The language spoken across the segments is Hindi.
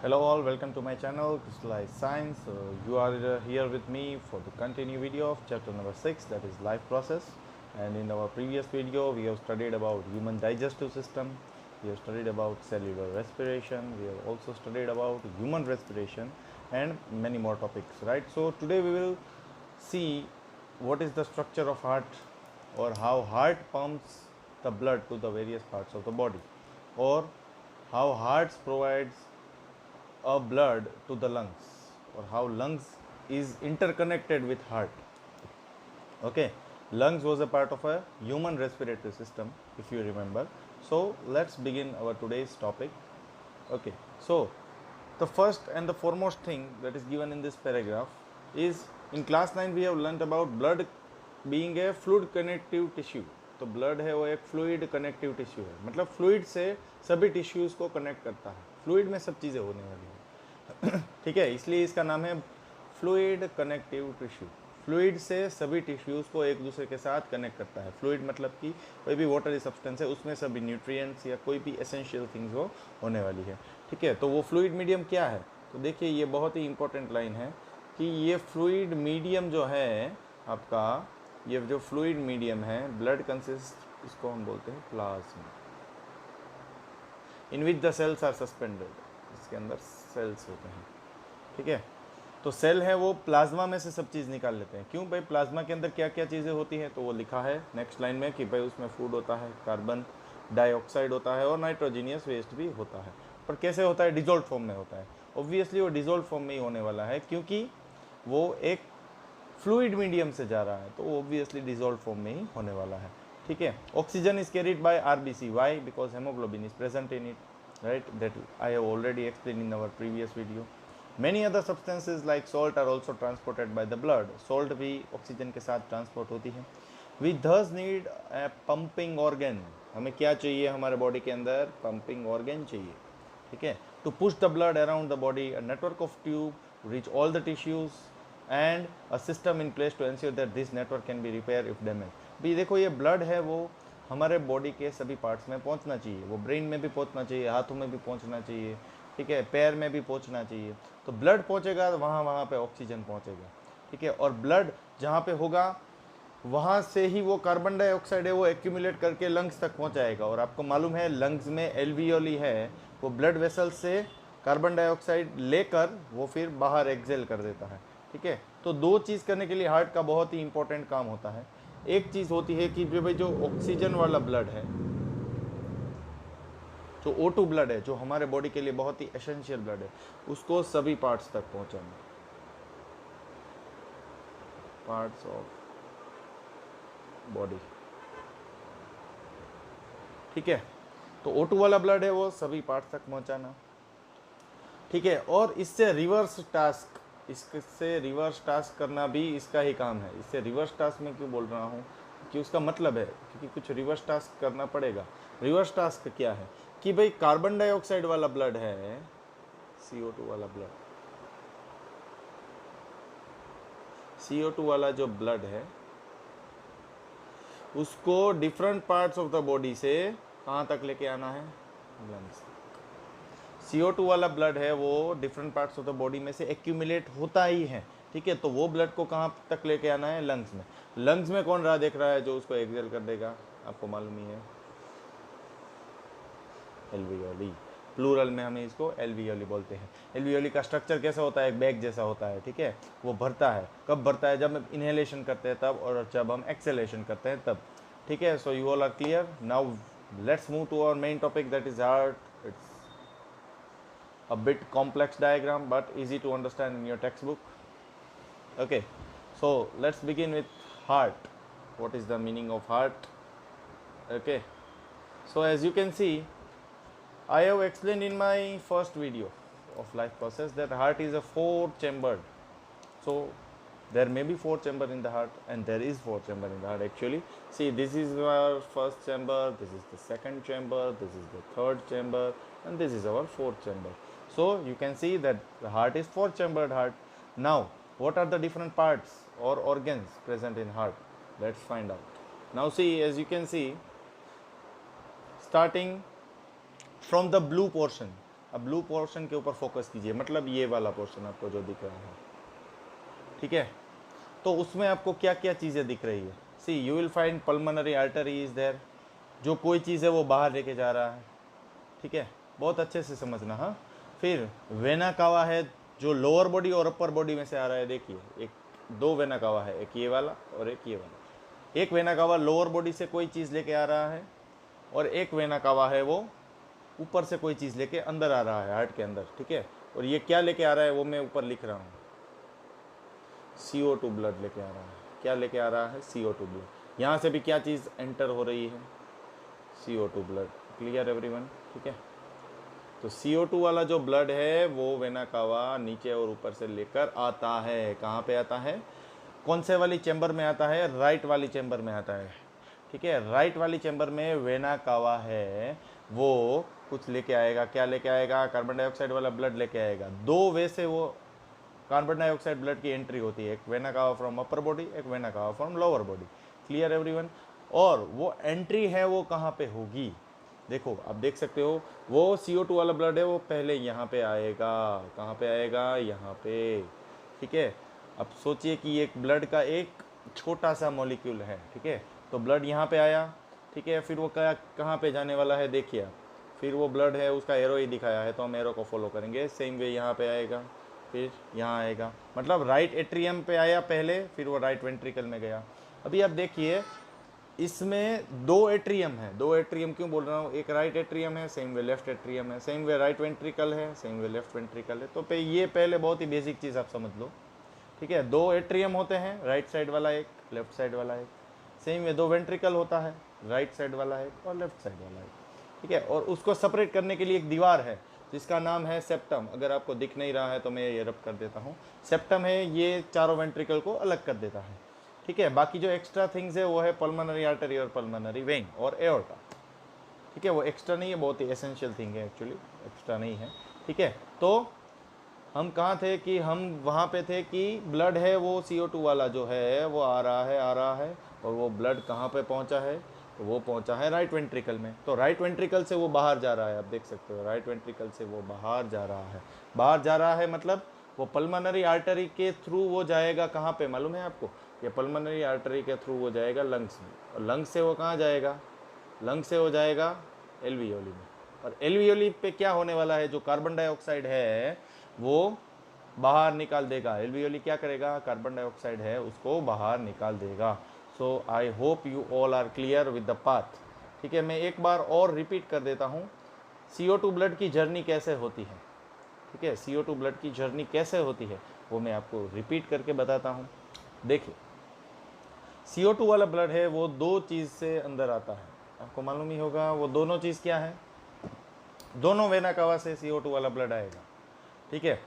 Hello all, welcome to my channel Crystallized Science. You are here with me for the continue video of chapter number 6, that is life process. And in our previous video we have studied about human digestive system, we have studied about cellular respiration, we have also studied about human respiration and many more topics, right? So today we will see what is the structure of heart, or how heart pumps the blood to the various parts of the body, or how heart provides a blood to the lungs, or how lungs is interconnected with heart. Okay, lungs was a part of a human respiratory system, if you remember. So let's begin our today's topic. Okay, so the first and the foremost thing that is given in this paragraph is, in class 9 we have learnt about blood being a fluid connective tissue. तो ब्लड है वो एक फ्लूइड कनेक्टिव टिश्यू है, मतलब फ्लूइड से सभी टिश्यूज़ को कनेक्ट करता है, फ्लूइड में सब चीज़ें होने वाली है ठीक है, इसलिए इसका नाम है फ्लूइड कनेक्टिव टिश्यू। फ्लूइड से सभी टिश्यूज़ को एक दूसरे के साथ कनेक्ट करता है। फ्लूइड मतलब कि कोई भी वाटरी सब्सटेंस है उसमें सभी न्यूट्रिएंट्स या कोई भी एसेंशियल थिंग्स वो होने वाली है। ठीक है, तो वो फ्लूइड मीडियम क्या है, तो देखिए ये बहुत ही इंपॉर्टेंट लाइन है कि ये फ्लूइड मीडियम जो है आपका, ये जो फ्लूइड मीडियम है, ब्लड कंसिस्ट, इसको हम बोलते हैं plasma, in which the cells are suspended, इसके अंदर सेल्स होते हैं। ठीक है, तो सेल है वो प्लाज्मा में से सब चीज़ निकाल लेते हैं। क्यों भाई, प्लाज्मा के अंदर क्या क्या चीज़ें होती हैं, तो वो लिखा है नेक्स्ट लाइन में कि भाई उसमें फूड होता है, कार्बन डाइऑक्साइड होता है और नाइट्रोजीनियस वेस्ट भी होता है। पर कैसे होता है, डिजोल्व फॉर्म में होता है। ऑब्वियसली वो डिजोल्व फॉर्म में ही होने वाला है, क्योंकि वो एक फ्लूइड मीडियम से जा रहा है, तो ऑब्वियसली डिजोल्व फॉर्म में ही होने वाला है। ठीक है, oxygen is carried by RBC, why, because haemoglobin is present in it, right, that I have already explain in our previous video. Many other substances like salt are also transported by the blood, salt भी ऑक्सीजन के साथ ट्रांसपोर्ट होती है। We thus need a pumping organ, हमें क्या चाहिए हमारे बॉडी के अंदर, पंपिंग ऑर्गन चाहिए। ठीक है, to push the blood around the body, a network of tube reach all the tissues and a system in place to ensure that this network can be repair if damage. भाई देखो, ये ब्लड है वो हमारे बॉडी के सभी पार्ट्स में पहुंचना चाहिए, वो ब्रेन में भी पहुंचना चाहिए, हाथों में भी पहुंचना चाहिए, ठीक है, पैर में भी पहुंचना चाहिए। तो ब्लड पहुंचेगा तो वहाँ वहाँ पे ऑक्सीजन पहुंचेगा। ठीक है, और ब्लड जहाँ पे होगा वहाँ से ही वो कार्बन डाइऑक्साइड है वो एक्यूमुलेट करके लंग्स तक पहुँचाएगा। और आपको मालूम है लंग्स में एल्वियोली है, वो ब्लड वेसल से कार्बन डाइऑक्साइड लेकर वो फिर बाहर एक्सेल कर देता है। ठीक है, तो दो चीज़ करने के लिए हार्ट का बहुत ही इंपॉर्टेंट काम होता है। एक चीज़ होती है कि जो भाई जो ऑक्सीजन वाला ब्लड है, जो O2 ब्लड है, जो हमारे बॉडी के लिए बहुत ही एसेंशियल ब्लड है, उसको सभी पार्ट्स तक पहुंचाना, पार्ट्स ऑफ बॉडी। ठीक है, तो O2 वाला ब्लड है वो सभी पार्ट्स तक पहुंचाना। ठीक है, और इससे रिवर्स टास्क, इससे रिवर्स टास्क करना भी इसका ही काम है। इससे रिवर्स टास्क में क्यों बोल रहा हूँ कि उसका मतलब है क्योंकि कुछ रिवर्स टास्क करना पड़ेगा। रिवर्स टास्क क्या है कि भाई कार्बन डाइऑक्साइड वाला ब्लड है, CO2 वाला ब्लड, CO2 वाला जो ब्लड है उसको different parts of the body से कहाँ तक लेके आना है, लंग्स। CO2 वाला ब्लड है वो different parts of the body में से एक्यूमुलेट होता ही है। ठीक है, तो वो ब्लड को कहाँ तक लेके आना है, लंग्स में। लंग्स में कौन राह देख रहा है, जो उसको एक्सेल कर देगा, आपको मालूम ही है, एल्वियोली। प्लूरल में हमें इसको एल्वियोली बोलते हैं। एल्वियोली का स्ट्रक्चर कैसा होता है, एक बैग जैसा होता है। ठीक है, वो भरता है, कब भरता है, जब हम इनहेलेशन करते हैं तब, और जब हम एक्सेलेशन करते हैं तब। ठीक है, so you all are clear. Now let's move to our main topic, that is heart. It's a bit complex diagram but easy to understand in your textbook. Okay, so let's begin with heart. What is the meaning of heart? Okay, so as you can see, I have explained in my first video of life process that heart is a four chambered. So there may be four chamber in the heart, and there is four chamber in the heart actually. See, this is our first chamber, this is the second chamber, this is the third chamber, and this is our fourth chamber. So you can see that the heart is four chambered heart. Now what are the different parts or organs present in heart? Let's find out. Now see, as you can see, starting from the blue portion, अब ब्लू पोर्शन के ऊपर फोकस कीजिए, मतलब ये वाला पोर्शन आपको जो दिख रहा है, ठीक है। तो उसमें आपको क्या क्या चीज़ें दिख रही है? See you will find pulmonary artery is there, जो कोई चीज़ है वो बाहर लेके जा रहा है, ठीक है, बहुत अच्छे से समझना। हाँ, फिर वेना कावा है जो लोअर बॉडी और अपर बॉडी में से आ रहा है। देखिए एक दो वेना कावा है, एक ये वाला और एक ये वाला। एक वेना कावा लोअर बॉडी से कोई चीज़ लेके आ रहा है और एक वेना कावा है वो ऊपर से कोई चीज़ लेके अंदर आ रहा है, हार्ट के अंदर, ठीक है। और ये क्या लेके आ रहा है वो मैं ऊपर लिख रहा हूँ, CO2 ब्लड लेके आ रहा है। क्या लेके आ रहा है? CO2 blood. यहाँ से भी क्या चीज़ एंटर हो रही है? CO2 blood. Clear everyone? ठीक है। तो CO2 वाला जो ब्लड है वो वेना कावा नीचे और ऊपर से लेकर आता है। कहाँ पे आता है? कौन से वाली चैम्बर में आता है? राइट वाली चैम्बर में आता है, ठीक है। राइट वाली चैम्बर में वेना कावा है वो कुछ लेके आएगा। क्या लेके आएगा? कार्बन डाइऑक्साइड वाला ब्लड लेके आएगा। दो वे से वो कार्बन डाइऑक्साइड ब्लड की एंट्री होती है, एक vena cava from upper body, एक vena cava from lower body. Clear everyone? और वो एंट्री है वो कहाँ पे होगी? देखो आप देख सकते हो, वो CO2 वाला ब्लड है वो पहले यहाँ पे आएगा। कहाँ पे आएगा? यहाँ पे, ठीक है। अब सोचिए कि एक ब्लड का एक छोटा सा मॉलिक्यूल है, ठीक है। तो ब्लड यहाँ पे आया, ठीक है। फिर वो कहाँ पे जाने वाला है? देखिए आप, फिर वो ब्लड है उसका एरो ही दिखाया है तो हम एरो को फॉलो करेंगे। सेम वे यहाँ पे आएगा, फिर यहाँ आएगा, मतलब राइट एट्रियम पे आया पहले, फिर वो राइट वेंट्रिकल में गया। अभी आप देखिए इसमें दो एट्रियम है। दो एट्रियम क्यों बोल रहा हूँ? एक राइट एट्रियम है, सेम वे लेफ्ट एट्रियम है, सेम वे राइट वेंट्रिकल है, सेम वे लेफ्ट वेंट्रिकल है। तो ये पहले बहुत ही बेसिक चीज़ आप समझ लो, ठीक है। दो एट्रियम होते हैं, राइट साइड वाला एक, लेफ्ट साइड वाला एक। सेम वे दो वेंट्रिकल होता है, राइट साइड वाला एक और लेफ्ट साइड वाला एक, ठीक है। और उसको सेपरेट करने के लिए एक दीवार है जिसका नाम है सेप्टम। अगर आपको दिख नहीं रहा है तो मैं ये रब कर देता हूँ। सेप्टम है, ये चारों वेंट्रिकल को अलग कर देता है, ठीक है। बाकी जो एक्स्ट्रा थिंग्स है वो है पल्मोनरी आर्टरी और पल्मोनरी वेन और एओर्टा, ठीक है। वो एक्स्ट्रा नहीं है, बहुत ही एसेंशियल थिंग है, एक्चुअली एक्स्ट्रा नहीं है, ठीक है। तो हम कहाँ थे कि हम वहाँ पे थे कि ब्लड है वो CO2 वाला जो है वो आ रहा है और वो ब्लड कहाँ पे पहुँचा है? तो वो पहुँचा है राइट वेंट्रिकल में। तो राइट वेंट्रिकल से वो बाहर जा रहा है, आप देख सकते हो राइट वेंट्रिकल से वो बाहर जा रहा है। बाहर जा रहा है मतलब वो पल्मोनरी आर्टरी के थ्रू वो जाएगा कहाँ पे मालूम है आपको? ये पल्मोनरी आर्टरी के थ्रू वो जाएगा लंग्स में, और लंग्स से वो कहाँ जाएगा? लंग्स से वो जाएगा एल्वियोली में। और एल्वियोली पे क्या होने वाला है? जो कार्बन डाइऑक्साइड है वो बाहर निकाल देगा। एल्वियोली क्या करेगा? कार्बन डाइऑक्साइड है उसको बाहर निकाल देगा। So I hope you all are clear with the path, ठीक है। मैं एक बार और रिपीट कर देता हूँ, CO2 ब्लड की जर्नी कैसे होती है, ठीक है। CO2 ब्लड की जर्नी कैसे होती है वो मैं आपको रिपीट करके बताता हूँ। देखिए CO2 वाला ब्लड है वो दो चीज़ से अंदर आता है, आपको मालूम ही होगा। वो दोनों चीज़ क्या है? दोनों वेना कावा से CO2 वाला ब्लड आएगा, ठीक है।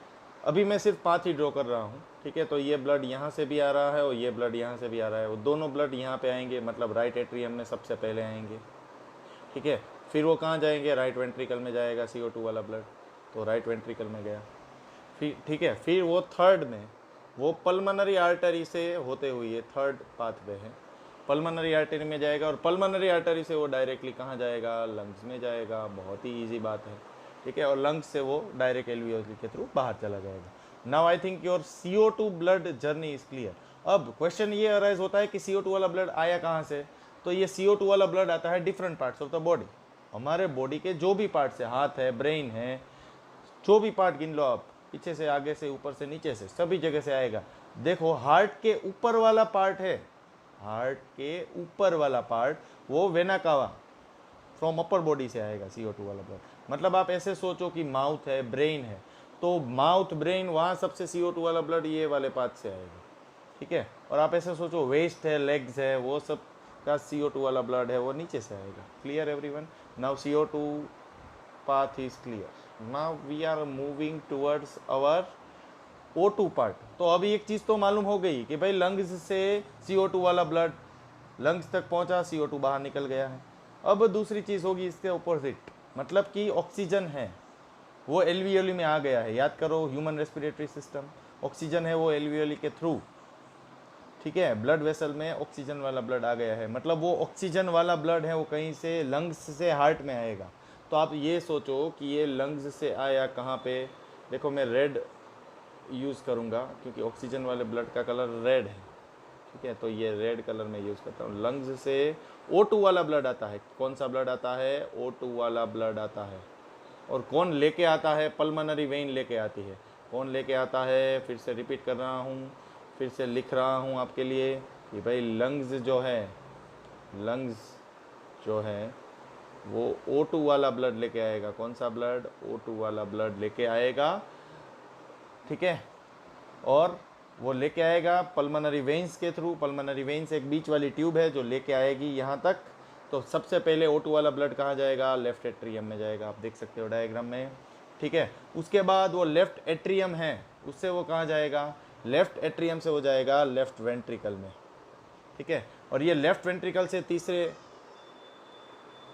अभी मैं सिर्फ पाथ ही ड्रॉ कर रहा हूँ, ठीक है। तो ये ब्लड यहाँ से भी आ रहा है और ये ब्लड यहाँ से भी आ रहा है। वो दोनों ब्लड यहाँ पे आएंगे, मतलब राइट एट्रियम में सबसे पहले आएंगे, ठीक है। फिर वो कहाँ जाएंगे? राइट वेंट्रिकल में जाएगा CO2 वाला ब्लड, तो राइट वेंट्रिकल में गया। फिर ठीक है, फिर वो थर्ड में वो पल्मोनरी आर्टरी से होते हुए थर्ड पाथवे है, पल्मोनरी आर्टरी में जाएगा और पल्मोनरी आर्टरी से वो डायरेक्टली कहाँ जाएगा? लंग्स में जाएगा। बहुत ही ईजी बात है, ठीक है। और लंग्स से वो डायरेक्ट एल्वियोली के थ्रू बाहर चला जाएगा। Now I think your CO2 blood journey is clear. अब क्वेश्चन ये अराइज होता है कि CO2 वाला ब्लड आया कहाँ से? तो ये CO2 वाला ब्लड आता है different parts of the body. हमारे बॉडी के जो भी पार्ट्स है, हाथ है, ब्रेन है, जो भी पार्ट गिन लो आप, पीछे से, आगे से, ऊपर से, नीचे से, सभी जगह से आएगा। देखो हार्ट के ऊपर वाला पार्ट है, हार्ट के ऊपर वाला पार्ट वो vena cava from upper body से आएगा CO2 वाला ब्लड। मतलब आप ऐसे सोचो कि माउथ है, ब्रेन है, तो माउथ, ब्रेन, वहाँ सबसे CO2 वाला ब्लड ये वाले पार्ट से आएगा, ठीक है। और आप ऐसे सोचो वेस्ट है, लेग्स है, वो सब का CO2 वाला ब्लड है वो नीचे से आएगा। Clear everyone? Now CO2 path is clear. Now we are moving towards our O2 part. तो अभी एक चीज़ तो मालूम हो गई कि भाई लंग्स से CO2 वाला ब्लड लंग्स तक पहुंचा, CO2 बाहर निकल गया है। अब दूसरी चीज़ होगी इसके अपोजिट, मतलब कि ऑक्सीजन है वो एल्वियोली में आ गया है। याद करो ह्यूमन रेस्पिरेटरी सिस्टम, ऑक्सीजन है वो एल्वियोली के थ्रू, ठीक है। ब्लड वेसल में ऑक्सीजन वाला ब्लड आ गया है, मतलब वो ऑक्सीजन वाला ब्लड है वो कहीं से लंग्स से हार्ट में आएगा। तो तो आप ये सोचो कि ये लंग्स से आया कहाँ पे। देखो मैं रेड यूज़ करूँगा क्योंकि ऑक्सीजन वाले ब्लड का कलर रेड है, ठीक है, तो ये रेड कलर में यूज़ करता हूँ। लंग्स से O2 वाला ब्लड आता है। कौन सा ब्लड आता है? O2 वाला ब्लड आता है। और कौन लेके आता है? पल्मोनरी वेन लेके आती है। कौन लेके आता है? फिर से रिपीट कर रहा हूँ, फिर से लिख रहा हूँ आपके लिए कि भाई लंग्स जो है वो O2 वाला ब्लड लेके आएगा। कौन सा ब्लड? O2 वाला ब्लड लेके आएगा, ठीक है। और वो लेके आएगा पल्मोनरी वेन्स के थ्रू। पल्मोनरी वेन्स एक बीच वाली ट्यूब है जो लेके आएगी यहाँ तक। तो सबसे पहले O2 वाला ब्लड कहाँ जाएगा? लेफ्ट एट्रियम में जाएगा, आप देख सकते हो डायग्राम में, ठीक है। उसके बाद वो लेफ्ट एट्रियम है, उससे वो कहाँ जाएगा? लेफ्ट एट्रियम से वो जाएगा लेफ्ट वेंट्रिकल में, ठीक है। और ये लेफ्ट वेंट्रिकल से तीसरे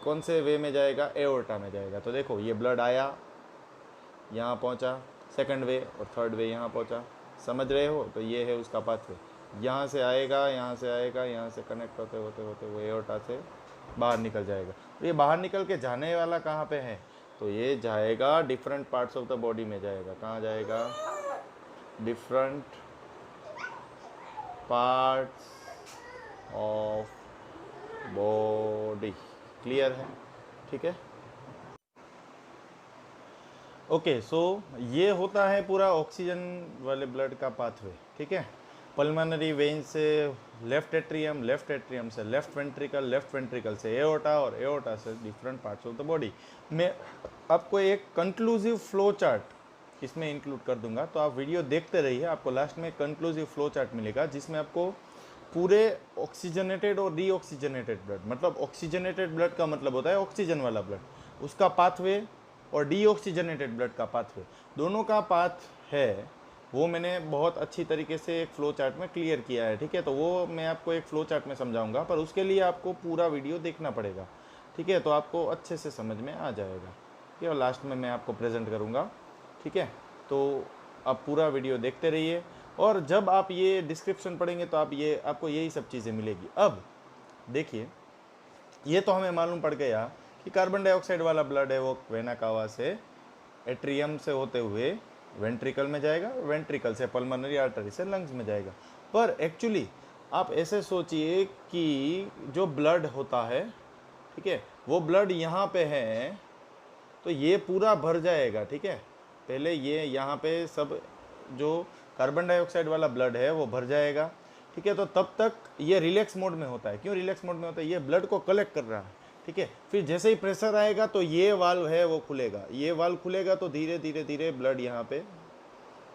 कौन से वे में जाएगा? एओर्टा में जाएगा। तो देखो ये ब्लड आया, यहाँ पहुँचा, सेकंड वे और थर्ड वे यहाँ पहुँचा, समझ रहे हो? तो ये है उसका पाथवे। यहाँ से आएगा, यहाँ से आएगा, यहाँ से कनेक्ट होते होते होते वो एओर्टा से बाहर निकल जाएगा। तो ये बाहर निकल के जाने वाला कहाँ पे है? तो ये जाएगा different parts of the body में जाएगा। कहाँ जाएगा? Different parts of body. Clear है? ठीक है, ओके। सो ये होता है पूरा ऑक्सीजन वाले ब्लड का पाथवे, ठीक है। पल्मोनरी वेन से लेफ्ट एट्रियम से लेफ्ट वेंट्रिकल से एओर्टा और एओर्टा से different parts of the body. मैं आपको एक कंक्लूसिव फ्लो चार्ट इसमें इंक्लूड कर दूंगा, तो आप वीडियो देखते रहिए। आपको लास्ट में कंक्लूसिव फ्लो चार्ट मिलेगा जिसमें आपको पूरे ऑक्सीजनेटेड और डीऑक्सीजनेटेड ब्लड, मतलब ऑक्सीजनेटेड ब्लड का मतलब होता है ऑक्सीजन वाला ब्लड, उसका पाथवे, और डीऑक्सीजनेटेड ब्लड का पाथवे, दोनों का पाथ है वो मैंने बहुत अच्छी तरीके से एक फ़्लो चार्ट में क्लियर किया है, ठीक है। तो वो मैं आपको एक फ़्लो चार्ट में समझाऊंगा, पर उसके लिए आपको पूरा वीडियो देखना पड़ेगा, ठीक है। तो आपको अच्छे से समझ में आ जाएगा, ठीक है। और लास्ट में मैं आपको प्रेजेंट करूँगा, ठीक है। तो आप पूरा वीडियो देखते रहिए, और जब आप ये डिस्क्रिप्शन पढ़ेंगे तो आपको यही सब चीज़ें मिलेगी। अब देखिए, ये तो हमें मालूम पड़ गया कि कार्बन डाइऑक्साइड वाला ब्लड है वो वेना कावा से एट्रियम से होते हुए वेंट्रिकल में जाएगा, वेंट्रिकल से पल्मोनरी आर्टरी से लंग्स में जाएगा। पर एक्चुअली आप ऐसे सोचिए कि जो ब्लड होता है, ठीक है, वो ब्लड यहाँ पे है तो ये पूरा भर जाएगा, ठीक है। पहले ये यहाँ पे सब जो कार्बन डाइऑक्साइड वाला ब्लड है वो भर जाएगा, ठीक है। तो तब तक ये रिलैक्स मोड में होता है। क्यों रिलैक्स मोड में होता है? ये ब्लड को कलेक्ट कर रहा है, ठीक है। फिर जैसे ही प्रेशर आएगा तो ये वाल्व है वो खुलेगा, ये वाल्व खुलेगा तो धीरे धीरे धीरे ब्लड यहाँ पे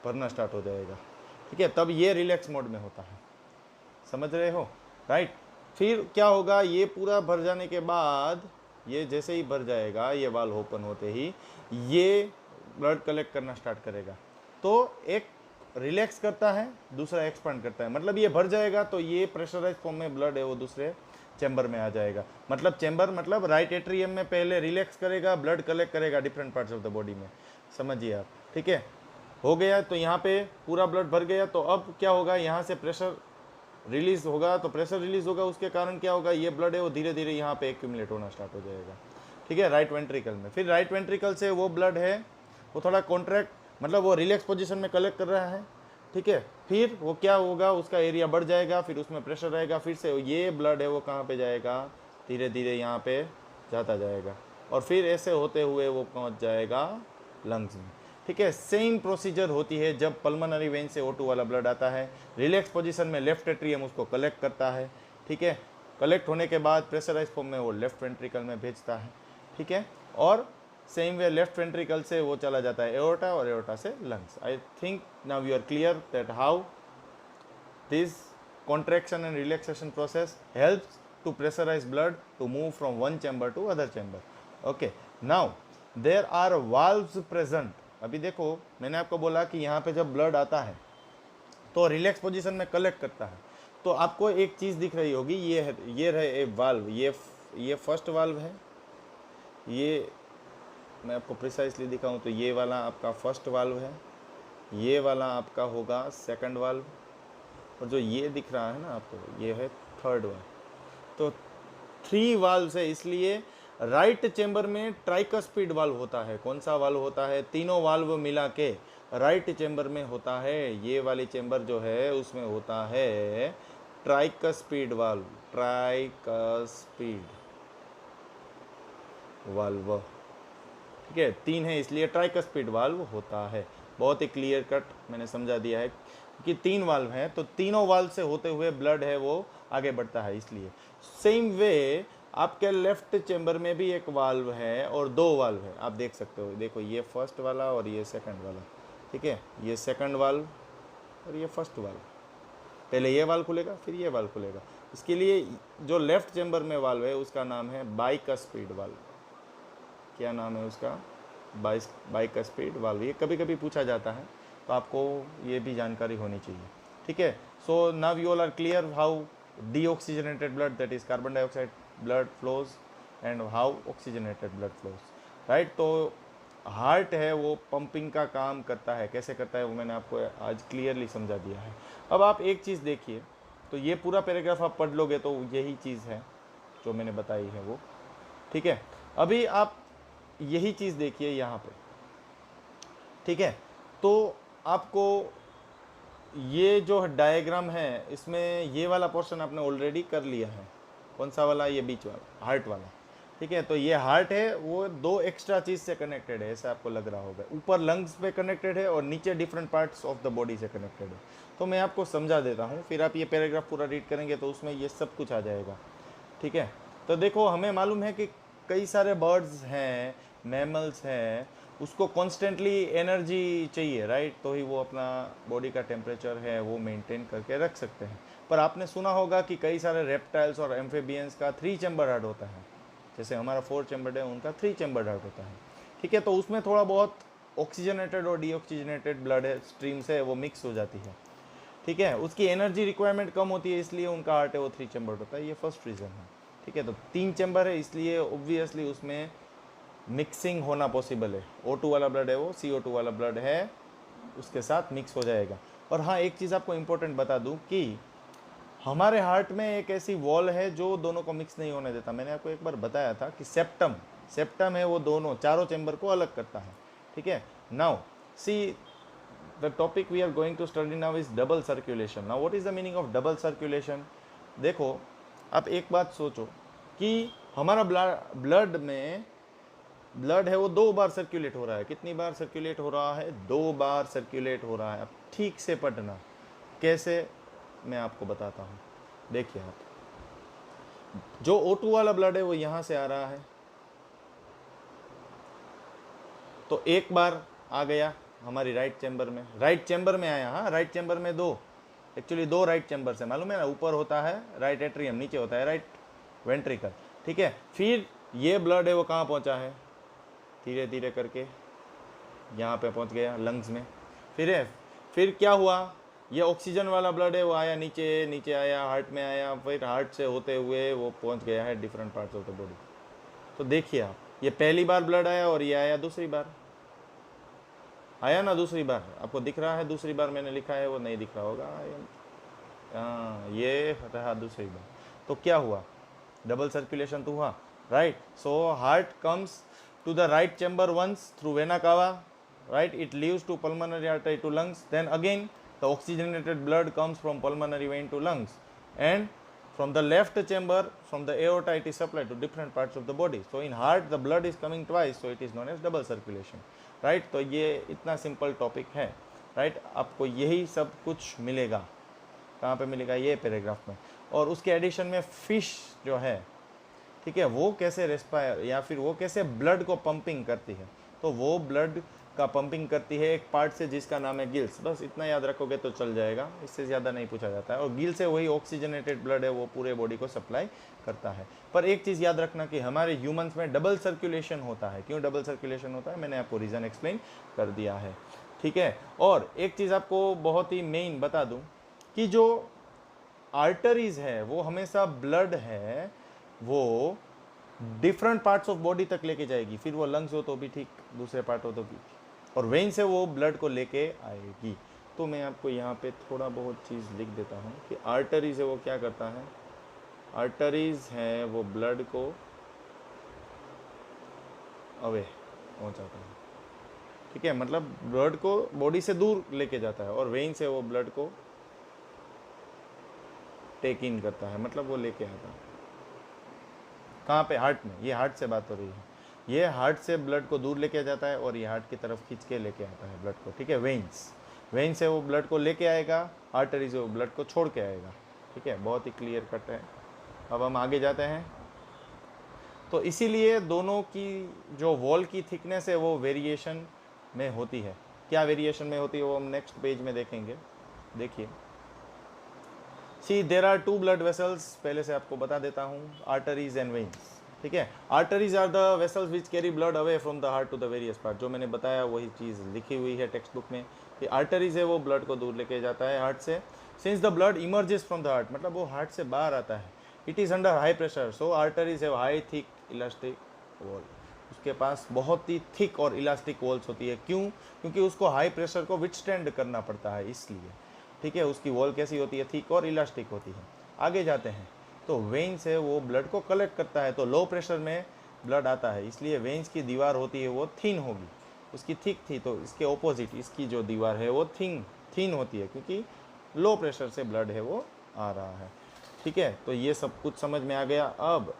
भरना स्टार्ट हो जाएगा, ठीक है। तब ये रिलैक्स मोड में होता है, समझ रहे हो? राइट। फिर क्या होगा? ये पूरा भर जाने के बाद ये जैसे ही भर जाएगा, ये वाल्व ओपन होते ही ये ब्लड कलेक्ट करना स्टार्ट करेगा। तो एक रिलैक्स करता है, दूसरा एक्सपांड करता है। मतलब ये भर जाएगा तो ये प्रेशराइज फॉर्म में ब्लड है वो दूसरे चैम्बर में आ जाएगा। मतलब चैम्बर मतलब राइट एट्रियम में पहले रिलैक्स करेगा, ब्लड कलेक्ट करेगा different parts of the body में, समझिए आप, ठीक है। हो गया, तो यहाँ पे पूरा ब्लड भर गया। तो अब क्या होगा? यहाँ से प्रेशर रिलीज होगा, तो प्रेशर रिलीज होगा, उसके कारण क्या होगा? ये ब्लड है वो धीरे धीरे यहाँ पे एक्यूमुलेट होना स्टार्ट हो जाएगा, ठीक है, राइट वेंट्रिकल में। फिर राइट वेंट्रिकल से वो ब्लड है वो थोड़ा कॉन्ट्रैक्ट, मतलब वो रिलैक्स पोजीशन में कलेक्ट कर रहा है, ठीक है। फिर वो क्या होगा? उसका एरिया बढ़ जाएगा, फिर उसमें प्रेशर रहेगा, फिर से ये ब्लड है वो कहाँ पे जाएगा? धीरे धीरे यहाँ पे जाता जाएगा, और फिर ऐसे होते हुए वो पहुँच जाएगा लंग्स में, ठीक है। सेम प्रोसीजर होती है जब पल्मोनरी वेन से O2 वाला ब्लड आता है, रिलैक्स पोजीशन में लेफ्ट एट्रियम उसको कलेक्ट करता है, ठीक है। कलेक्ट होने के बाद प्रेशराइज फॉर्म में वो लेफ्ट वेंट्रिकल में भेजता है, ठीक है। और सेम वे लेफ्ट वेंट्रिकल से वो चला जाता है एओर्टा, और एओर्टा से lungs. I think now you are clear that how this contraction and relaxation process helps to pressurize blood to move from one chamber to other chamber. Okay, now there are valves present. अभी देखो, मैंने आपको बोला कि यहाँ पे जब ब्लड आता है तो रिलैक्स पोजीशन में कलेक्ट करता है। तो आपको एक चीज़ दिख रही होगी, ये रहे एक वाल्व, ये फर्स्ट वाल्व है, ये मैं आपको प्रिसाइसली दिखाऊं तो ये वाला आपका फर्स्ट वाल्व है, ये वाला आपका होगा सेकंड वाल्व, और जो ये दिख रहा है ना आपको, ये है थर्ड वाल्व। तो 3 वाल्व्स है, इसलिए राइट चेंबर में ट्राइकस्पिड वाल्व होता है। कौन सा वाल्व होता है? तीनों वाल्व मिला के राइट चेंबर में होता है। ये वाली चेंबर जो है उसमें होता है ट्राइकस्पिड वाल्व, ट्राइकस्पिड वाल्व। ठीक है, 3 है इसलिए ट्राइकस्पिड वाल्व होता है। बहुत ही क्लियर कट मैंने समझा दिया है कि 3 वाल्व हैं, तो तीनों वाल्व से होते हुए ब्लड है वो आगे बढ़ता है। इसलिए सेम वे आपके लेफ्ट चेंबर में भी एक वाल्व है और 2 वाल्व है, आप देख सकते हो। देखो ये फर्स्ट वाला और ये सेकंड वाला। ठीक है, ये सेकंड वाल्व और ये फर्स्ट वाल्व। पहले ये वाल्व खुलेगा फिर ये वाल्व खुलेगा। इसके लिए जो लेफ्ट चेंबर में वाल्व है उसका नाम है बाइकस्पिड वाल्व। क्या नाम है उसका? Bicuspid valve. ये कभी कभी पूछा जाता है, तो आपको ये भी जानकारी होनी चाहिए। ठीक है, so now you all are clear how deoxygenated blood, that is carbon dioxide blood flows and how oxygenated blood flows, right. तो हार्ट है वो पंपिंग का काम करता है। कैसे करता है वो मैंने आपको आज क्लियरली समझा दिया है। अब आप एक चीज़ देखिए, तो ये पूरा पैराग्राफ आप पढ़ लोगे तो यही चीज़ है जो मैंने बताई है वो। ठीक है, अभी आप यही चीज़ देखिए यहाँ पे। ठीक है, तो आपको ये जो डायग्राम है इसमें ये वाला पोर्शन आपने ऑलरेडी कर लिया है। कौन सा वाला? ये बीच वाला, हार्ट वाला। ठीक है, तो ये हार्ट है वो 2 एक्स्ट्रा चीज़ से कनेक्टेड है, ऐसा आपको लग रहा होगा। ऊपर लंग्स पे कनेक्टेड है और नीचे different parts of the body से कनेक्टेड है। तो मैं आपको समझा देता हूँ, फिर आप ये पैराग्राफ पूरा रीड करेंगे तो उसमें ये सब कुछ आ जाएगा। ठीक है, तो देखो हमें मालूम है कि कई सारे बर्ड्स हैं, मैमल्स हैं, उसको कॉन्स्टेंटली एनर्जी चाहिए, राइट, तो ही वो अपना बॉडी का टेम्परेचर है वो मेंटेन करके रख सकते हैं। पर आपने सुना होगा कि कई सारे रेप्टाइल्स और एम्फीबियंस का 3 चैम्बर हार्ट होता है। जैसे हमारा 4 चैम्बर्ड है, उनका 3 चैम्बर्ड हार्ट होता है। ठीक है, तो उसमें थोड़ा बहुत ऑक्सीजनेटेड और डीऑक्सीजनेटेड ब्लड है स्ट्रीम्स है वो मिक्स हो जाती है। ठीक है, उसकी एनर्जी रिक्वायरमेंट कम होती है, इसलिए उनका हार्ट है वो 3 चैम्बर्ड होता है। ये फर्स्ट रीज़न है। ठीक है, तो 3 चैम्बर है इसलिए ऑब्वियसली उसमें मिक्सिंग होना पॉसिबल है। O2 वाला ब्लड है वो CO2 वाला ब्लड है, उसके साथ मिक्स हो जाएगा। और हाँ, एक चीज़ आपको इम्पोर्टेंट बता दूं कि हमारे हार्ट में एक ऐसी वॉल है जो दोनों को मिक्स नहीं होने देता। मैंने आपको एक बार बताया था कि सेप्टम है वो दोनों चारों चैम्बर को अलग करता है। ठीक है, now see the topic we are going to study now is double circulation. Now what is the meaning of double circulation? देखो आप एक बात सोचो कि हमारा ब्लड में ब्लड है वो 2 बार सर्कुलेट हो रहा है। कितनी बार सर्कुलेट हो रहा है? 2 बार सर्कुलेट हो रहा है। अब ठीक से पढ़ना, कैसे मैं आपको बताता हूँ। देखिए आप, जो O2 वाला ब्लड है वो यहाँ से आ रहा है, तो एक बार आ गया हमारी राइट चैम्बर में आया। हाँ, राइट चैम्बर में 2 एक्चुअली 2 राइट चैम्बर है, मालूम है ना। ऊपर होता है राइट एट्रियम, नीचे होता है राइट वेंट्रिकल। ठीक है, फिर ये ब्लड है वो कहाँ पहुँचा है? धीरे धीरे करके यहाँ पे पहुँच गया लंग्स में। फिर क्या हुआ? ये ऑक्सीजन वाला ब्लड है वो आया नीचे आया, हार्ट में आया, फिर हार्ट से होते हुए वो पहुँच गया है different parts of the body. तो देखिए आप, ये पहली बार ब्लड आया और ये आया दूसरी बार, आया ना दूसरी बार। आपको दिख रहा है दूसरी बार मैंने लिखा है, वो नहीं दिख रहा होगा। हाँ, ये रहा दूसरी बार। तो क्या हुआ? डबल सर्कुलेशन तो हुआ, right. So heart comes to the right chamber once through vena cava, right, it leaves to pulmonary artery to lungs, then again the oxygenated blood comes from pulmonary vein to lungs, and from the left chamber, from the aorta, it is supplied to different parts of the body. So in heart the blood is coming twice, so it is known as double circulation, right। तो ये इतना सिंपल टॉपिक है, राइट। आपको यही सब कुछ मिलेगा। कहाँ पे मिलेगा? ये पैराग्राफ में। और उसके एडिशन में फिश जो है, ठीक है, वो कैसे रेस्पायर या फिर वो कैसे ब्लड को पंपिंग करती है, तो वो ब्लड का पंपिंग करती है एक पार्ट से जिसका नाम है गिल्स। बस इतना याद रखोगे तो चल जाएगा, इससे ज़्यादा नहीं पूछा जाता है। और गिल से वही ऑक्सीजनेटेड ब्लड है वो पूरे बॉडी को सप्लाई करता है। पर एक चीज़ याद रखना कि हमारे ह्यूमंस में डबल सर्कुलेशन होता है। क्यों डबल सर्कुलेशन होता है? मैंने आपको रीज़न एक्सप्लेन कर दिया है। ठीक है, और एक चीज़ आपको बहुत ही मेन बता दूँ कि जो आर्टरीज है वो हमेशा ब्लड है वो डिफरेंट पार्ट्स ऑफ बॉडी तक लेके जाएगी। फिर वो लंग्स हो तो भी ठीक, दूसरे पार्ट हो तो भी, और वेन से वो ब्लड को लेके आएगी। तो मैं आपको यहाँ पे थोड़ा बहुत चीज़ लिख देता हूँ कि आर्टरीज है वो क्या करता है। आर्टरीज है वो ब्लड को अवे पहुंचाता है, ठीक है, मतलब ब्लड को बॉडी से दूर लेके जाता है, और वेन से वो ब्लड को टेक इन करता है, मतलब वो लेके आता है। कहाँ पे? हार्ट में। ये हार्ट से बात हो रही है, ये हार्ट से ब्लड को दूर लेके जाता है और ये हार्ट की तरफ खींच के लेके आता है ब्लड को, ठीक है। वेन्स, वेन से वो ब्लड को लेके आएगा, आर्टरी से वो ब्लड को छोड़ के आएगा, ठीक है। बहुत ही क्लियर कट है। अब हम आगे जाते हैं। तो इसीलिए दोनों की जो वॉल की थिकनेस है वो वेरिएशन में होती है। क्या वेरिएशन में होती है वो हम नेक्स्ट पेज में देखेंगे। देखिए, see there are two blood vessels, पहले से आपको बता देता हूँ, आर्टरीज एंड वेन्स, ठीक है। Arteries are the vessels which carry blood away from the heart to the various part. जो मैंने बताया वही चीज़ लिखी हुई है टेक्स्ट बुक में कि आर्टरीज है वो ब्लड को दूर लेके जाता है हार्ट से। Since the blood emerges from the heart, मतलब वो हार्ट से बाहर आता है, it is under high pressure, so arteries have high thick elastic wall. उसके पास बहुत ही थिक और इलास्टिक वॉल्स होती है। क्यों? क्योंकि उसको हाई प्रेशर को विथस्टैंड करना पड़ता है, इसलिए, ठीक है। उसकी वॉल कैसी होती है? थिक और इलास्टिक होती है। आगे जाते हैं। तो वेन्स है वो ब्लड को कलेक्ट करता है, तो लो प्रेशर में ब्लड आता है, इसलिए वेन्स की दीवार होती है वो थिन होगी, उसकी थिक थी। तो इसके ऑपोजिट इसकी जो दीवार है वो थिन होती है, क्योंकि लो प्रेशर से ब्लड है वो आ रहा है, ठीक है। तो ये सब कुछ समझ में आ गया। अब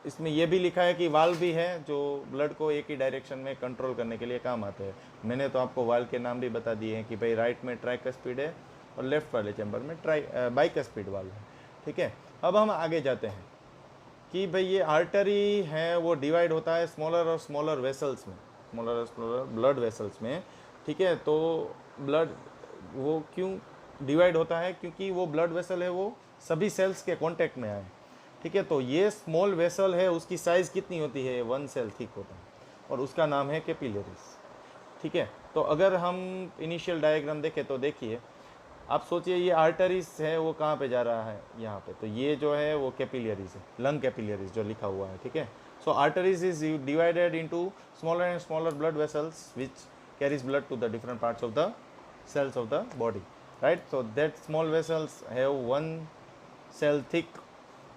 इसमें यह भी लिखा है कि वाल्व भी है जो ब्लड को एक ही डायरेक्शन में कंट्रोल करने के लिए काम आते हैं। मैंने तो आपको वाल्व के नाम भी बता दिए हैं कि भाई राइट में ट्राइकस्पिड है और लेफ्ट वाले चैम्बर में बाइकस्पिड वाल्व है, ठीक है। अब हम आगे जाते हैं कि भाई ये आर्टरी है वो डिवाइड होता है स्मॉलर और स्मॉलर वेसल्स में, स्मॉलर और स्मॉलर ब्लड वेसल्स में, ठीक है। तो ब्लड वो क्यों डिवाइड होता है? क्योंकि वो ब्लड वेसल है वो सभी सेल्स के कांटेक्ट में आए, ठीक है। तो ये स्मॉल वेसल है, उसकी साइज़ कितनी होती है? 1 सेल थिक होता है और उसका नाम है कैपिलरीज, ठीक है। तो अगर हम इनिशियल डायग्राम देखें तो देखिए, आप सोचिए ये आर्टरीज है वो कहाँ पे जा रहा है? यहाँ पे। तो ये जो है वो कैपिलरीज है, लंग कैपिलरीज जो लिखा हुआ है, ठीक है। So arteries is divided into smaller and smaller blood vessels which carries blood to the different parts of the cells of the body, right? So that small vessels have 1 cell thick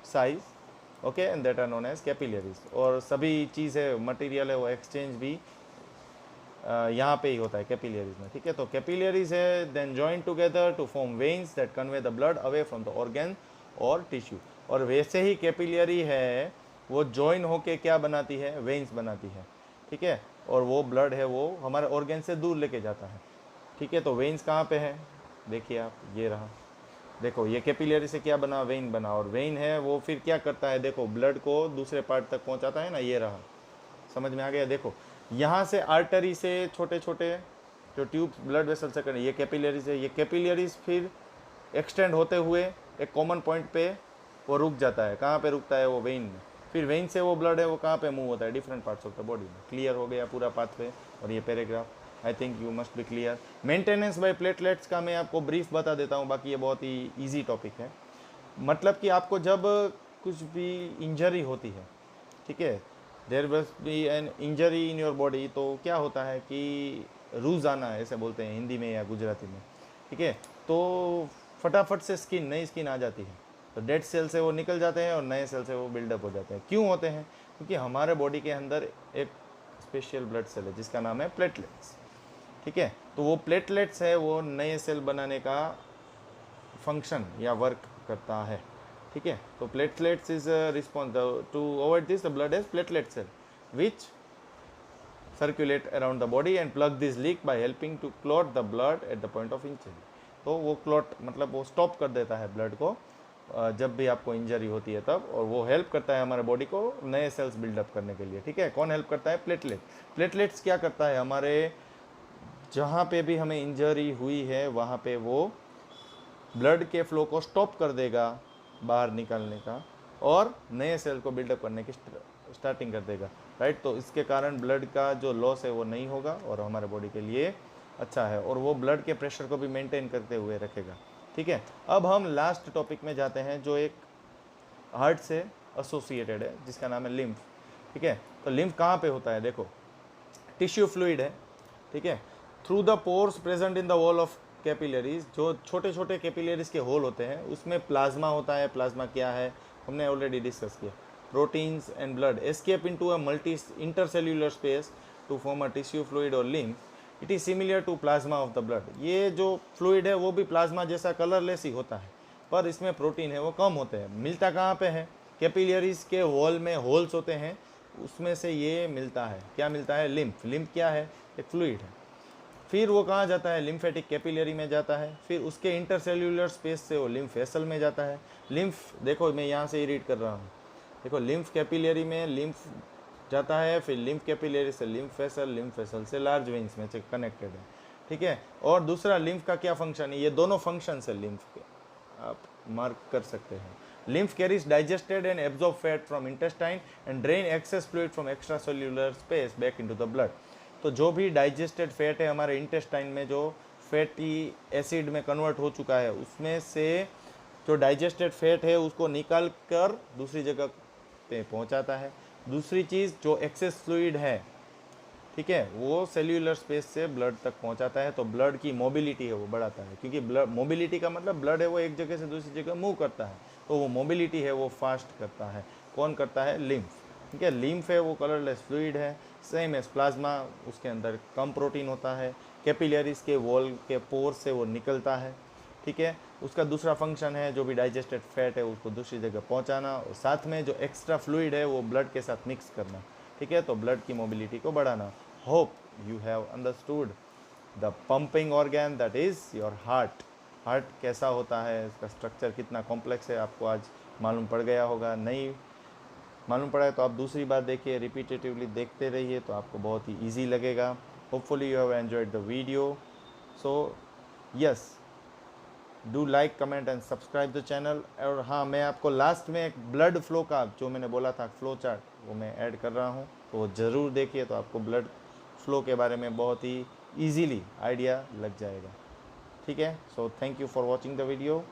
size, okay, and that are known as capillaries। और सभी चीज़ है, मटेरियल है वो एक्सचेंज भी यहाँ पे ही होता है कैपिलरीज में, ठीक है। तो कैपिलरीज है then join together to form veins that convey the blood away from the organ और टिश्यू। और वैसे ही कैपिलरी है वो जॉइन होके क्या बनाती है? वेन्स बनाती है, ठीक है। और वो ब्लड है वो हमारे ऑर्गन से दूर लेके जाता है, ठीक है। तो वेन्स कहाँ पे है? देखिए आप, ये रहा, देखो ये कैपिलरी से क्या बना? वेन बना। और वेन है वो फिर क्या करता है? देखो ब्लड को दूसरे पार्ट तक पहुँचाता है ना, ये रहा, समझ में आ गया? देखो यहाँ से आर्टरी से छोटे छोटे जो ट्यूब ब्लड वेसल से करने, ये कैपिलरीज है, ये कैपिलरीज फिर एक्सटेंड होते हुए एक कॉमन पॉइंट पे वो रुक जाता है। कहाँ पे रुकता है? वो वेन में। फिर वेन से वो ब्लड है वो कहाँ पे मूव होता है? Different parts of the body में। क्लियर हो गया पूरा पाथवे और ये paragraph? I think you must be clear. Maintenance by platelets का मैं आपको ब्रीफ बता देता हूँ, बाकी ये बहुत ही ईजी टॉपिक है। मतलब कि आपको जब कुछ भी इंजरी होती है, ठीक है, there must be an injury in your body, तो क्या होता है कि रूज आना है, ऐसे बोलते हैं हिंदी में या गुजराती में, ठीक है। तो फटाफट से स्किन, नई स्किन आ जाती है, तो डेड सेल से वो निकल जाते हैं और नए सेल से वो बिल्डअप हो जाते हैं। क्यों होते हैं? क्योंकि हमारे बॉडी के अंदर एक स्पेशल ब्लड सेल है जिसका नाम है प्लेटलेट्स, ठीक है। तो वो प्लेटलेट्स है वो नए सेल बनाने का फंक्शन या वर्क करता है, ठीक है। तो platelets is response to avoid this the blood as platelet cell which circulate around the body and plug this leak by helping to clot the blood at the point of injury. तो वो क्लॉट मतलब वो स्टॉप कर देता है ब्लड को जब भी आपको इंजरी होती है तब, और वो हेल्प करता है हमारे बॉडी को नए सेल्स बिल्डअप करने के लिए, ठीक है। कौन हेल्प करता है? प्लेटलेट। प्लेटलेट्स क्या करता है? हमारे जहाँ पे भी हमें इंजरी हुई है वहाँ पे वो ब्लड के फ्लो को स्टॉप कर देगा बाहर निकलने का और नए सेल को बिल्डअप करने की स्टार्टिंग कर देगा, राइट। तो इसके कारण ब्लड का जो लॉस है वो नहीं होगा और हमारे बॉडी के लिए अच्छा है, और वो ब्लड के प्रेशर को भी मेंटेन करते हुए रखेगा, ठीक है। अब हम लास्ट टॉपिक में जाते हैं जो एक हार्ट से एसोसिएटेड है जिसका नाम है लिम्फ, ठीक है। तो लिम्फ कहाँ पे होता है? देखो टिश्यू फ्लूइड है, ठीक है। Through the pores present in the wall of capillaries, जो छोटे छोटे कैपिलरीज के होल होते हैं उसमें प्लाज्मा होता है। प्लाज्मा क्या है हमने ऑलरेडी डिस्कस किया। proteins and blood escape into a intercellular space to form a tissue fluid or lymph, it is similar to plasma of the blood. ये जो फ्लूइड है वो भी प्लाज्मा जैसा कलरलेस ही होता है, पर इसमें प्रोटीन है वो कम होते हैं। मिलता कहाँ पे है? कैपिलरीज के वॉल में होल्स होते हैं, उसमें से ये मिलता है। क्या मिलता है? लिम्फ। लिम्फ क्या है? एक फ्लूइड है। फिर वो कहाँ जाता है? लिम्फेटिक कैपिलरी में जाता है, फिर उसके इंटरसेल्यूलर स्पेस से वो लिम्फ वेसल में जाता है। लिम्फ देखो, मैं यहाँ से ही रीड कर रहा हूँ, देखो लिम्फ कैपिलरी में लिम्फ जाता है, फिर लिम्फ कैपिलरी से लिम्फ वेसल से लार्ज वेन्स में से कनेक्टेड है, ठीक है। और दूसरा लिम्फ का क्या फंक्शन है? ये दोनों फंक्शन है लिम्फ के, आप मार्क कर सकते हैं। Lymph carries digested and absorb fat from intestine and drain access fluid from extra cellular space back into the blood. तो जो भी डाइजेस्टेड फैट है हमारे इंटेस्टाइन में, जो फैटी एसिड में कन्वर्ट हो चुका है, उसमें से जो डाइजेस्टेड फैट है उसको निकाल कर दूसरी जगह पे पहुंचाता है। दूसरी चीज़ जो एक्सेस फ्लूइड है, ठीक है, वो सेल्यूलर स्पेस से ब्लड तक पहुंचाता है, तो ब्लड की मोबिलिटी है वो बढ़ाता है, क्योंकि ब्लड मोबिलिटी का मतलब ब्लड है वो एक जगह से दूसरी जगह मूव करता है, तो वो मोबिलिटी है वो फास्ट करता है। कौन करता है? लिम्फ, ठीक है। लिम्फ है वो कलरलेस फ्लूइड है, सेम एज प्लाज्मा, उसके अंदर कम प्रोटीन होता है, कैपिलरीज के वॉल के पोर से वो निकलता है, ठीक है। उसका दूसरा फंक्शन है जो भी डाइजेस्टेड फैट है उसको दूसरी जगह पहुंचाना, और साथ में जो एक्स्ट्रा फ्लूइड है वो ब्लड के साथ मिक्स करना, ठीक है, तो ब्लड की मोबिलिटी को बढ़ाना। Hope you have understood the pumping organ that is your heart. Heart कैसा होता है, इसका स्ट्रक्चर कितना कॉम्प्लेक्स है, आपको आज मालूम पड़ गया होगा। नहीं मालूम पड़ा है तो आप दूसरी बार देखिए, रिपीटेटिवली देखते रहिए, तो आपको बहुत ही ईजी लगेगा। Hopefully you have enjoyed the video. So yes, do like, comment and subscribe the channel. और हाँ, मैं आपको लास्ट में एक ब्लड फ्लो का जो मैंने बोला था फ्लो चार्ट, वो मैं ऐड कर रहा हूँ, तो वो ज़रूर देखिए, तो आपको ब्लड फ्लो के बारे में बहुत ही ईजीली आइडिया लग जाएगा, ठीक है। So thank you for watching the video.